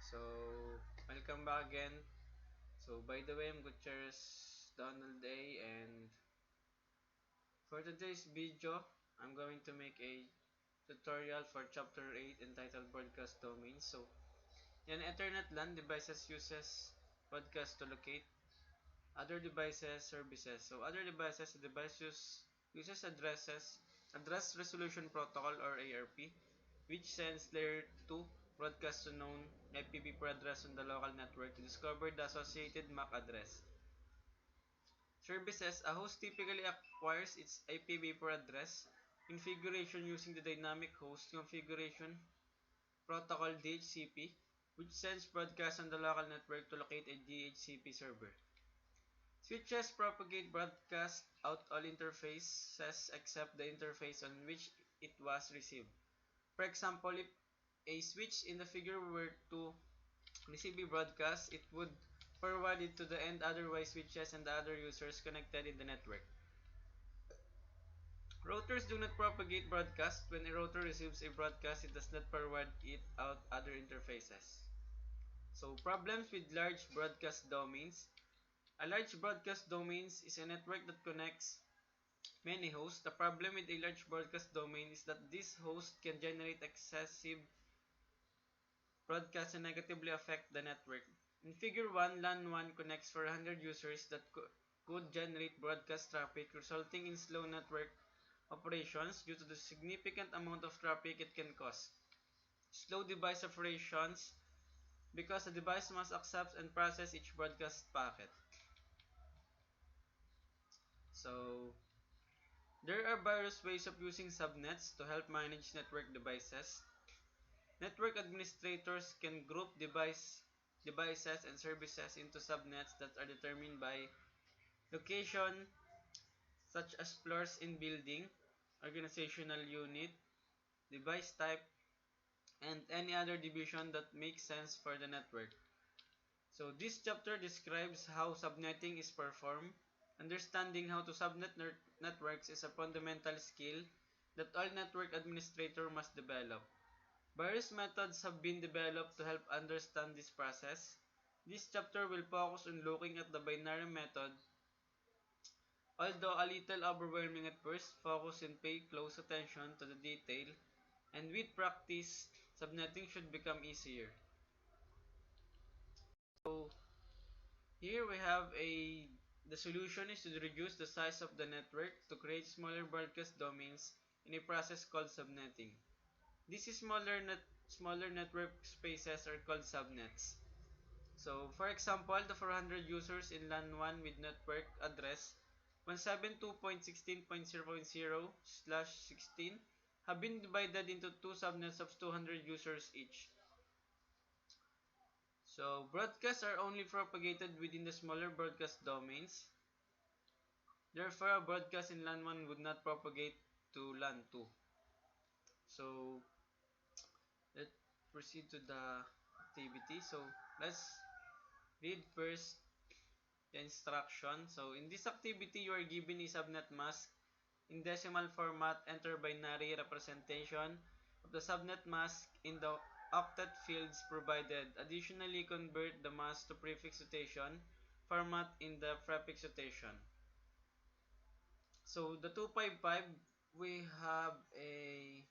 So, welcome back again. So, by the way, I'm Gutierrez Donald A. And for today's video, I'm going to make a tutorial for Chapter 8 entitled Broadcast Domains. So, in Ethernet LAN, devices uses broadcast to locate other devices services. So, other devices, the device uses Address Resolution Protocol or ARP, which sends layer 2 broadcast to known IPv4 address on the local network to discover the associated MAC address. Services, a host typically acquires its IPv4 address configuration using the dynamic host configuration protocol DHCP, which sends broadcasts on the local network to locate a DHCP server. Switches propagate broadcast out all interfaces except the interface on which it was received. For example, if a switch in the figure were to receive a broadcast, it would forward it to the end otherwise switches and the other users connected in the network. Routers do not propagate broadcast. When a router receives a broadcast, it does not forward it out other interfaces. So, problems with large broadcast domains. A large broadcast domains is a network that connects many hosts. The problem with a large broadcast domain is that this host can generate excessive broadcasts and negatively affect the network. In Figure 1, LAN 1 connects 400 users that could generate broadcast traffic, resulting in slow network operations due to the significant amount of traffic it can cause. Slow device operations because the device must accept and process each broadcast packet. So, there are various ways of using subnets to help manage network devices. Network administrators can group devices and services into subnets that are determined by location, such as floors in building, organizational unit, device type, and any other division that makes sense for the network. So this chapter describes how subnetting is performed. Understanding how to subnet networks is a fundamental skill that all network administrator must develop. Various methods have been developed to help understand this process. This chapter will focus on looking at the binary method. Although a little overwhelming at first, focus and pay close attention to the detail, and with practice, subnetting should become easier. So here we have the solution is to reduce the size of the network to create smaller broadcast domains in a process called subnetting. These smaller network spaces are called subnets. So, for example, the 400 users in LAN 1 with network address 172.16.0.0/16 have been divided into two subnets of 200 users each. So, broadcasts are only propagated within the smaller broadcast domains. Therefore, a broadcast in LAN 1 would not propagate to LAN 2. So, let's proceed to the activity. So, let's read first the instruction. So, in this activity, you are given a subnet mask in decimal format. Enter binary representation of the subnet mask in the octet fields provided. Additionally, convert the mask to prefix notation format in the prefix notation. So, the 255, we have a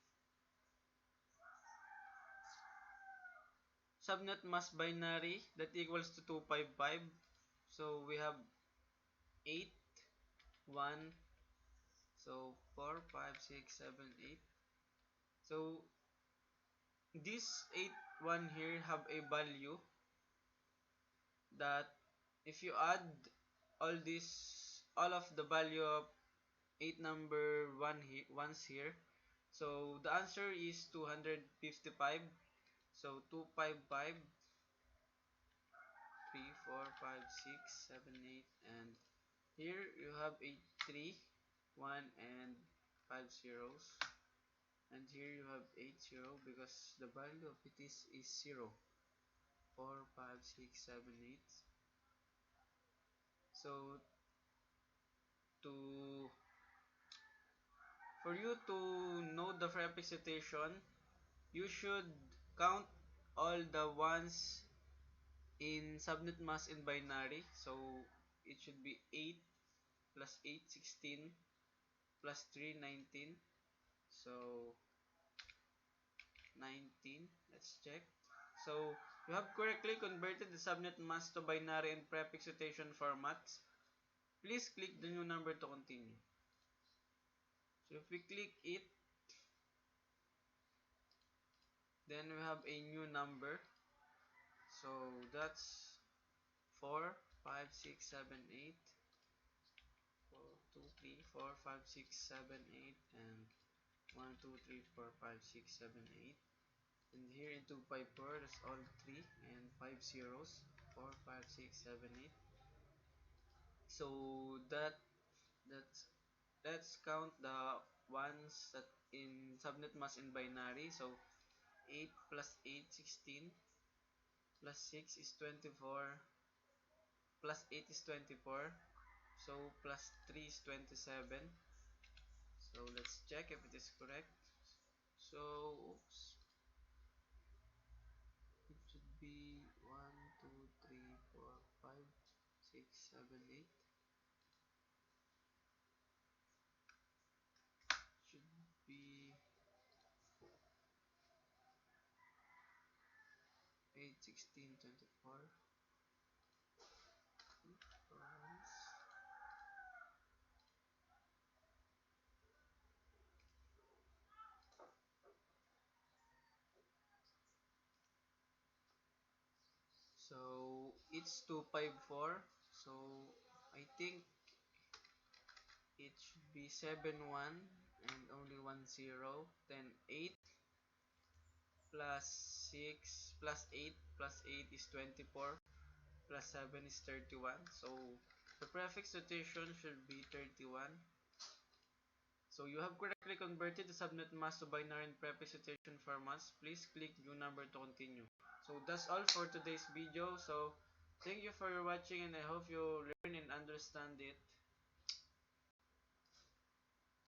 subnet mask binary that equals to 255. So, we have 8, 1, so 4, 5, 6, 7, 8. So, this 8, 1 here have a value that if you add all of the value of 8 number 1 ones here, so the answer is 255. So 255, 3, 4, 5, 6, 7, 8, and here you have a 3, 1, and 5 zeros, and here you have 8 0 because the value of it is 0, 4, 5, 6, 7, 8. So to for you to know the representation, you should count all the ones in subnet mask in binary. So it should be 8 plus 8, 16 plus 3, 19. So 19. Let's check. So you have correctly converted the subnet mask to binary and prefix notation formats. Please click the new number to continue. So if we click it, then we have a new number. So that's 4, 5, 6, 7, 8. 4, 2, 3, 4, 5, 6, 7, 8, and 1, 2, 3, 4, 5, 6, 7, 8. And here in 254, that's all 3 and 5 zeros. 4, 5, 6, 7, 8. So that's let's count the ones that in subnet mask in binary. So 8 plus 8, 16, plus 6 is 24, plus 8 is 24, so plus 3 is 27. So let's check if it is correct. So oops, it should be 1, 2, 3, 4, 5, 6, 7, 8. Should be 8, 16, 24. So it's 254. So I think it should be 7 1 and only 1 0. Then 8 plus 6 plus 8 plus 8 is 24. Plus 7 is 31. So the prefix notation should be 31. So you have correctly converted the subnet mask to binary and prefix notation formats. Please click new number to continue. So that's all for today's video. So thank you for watching and I hope you learn and understand it.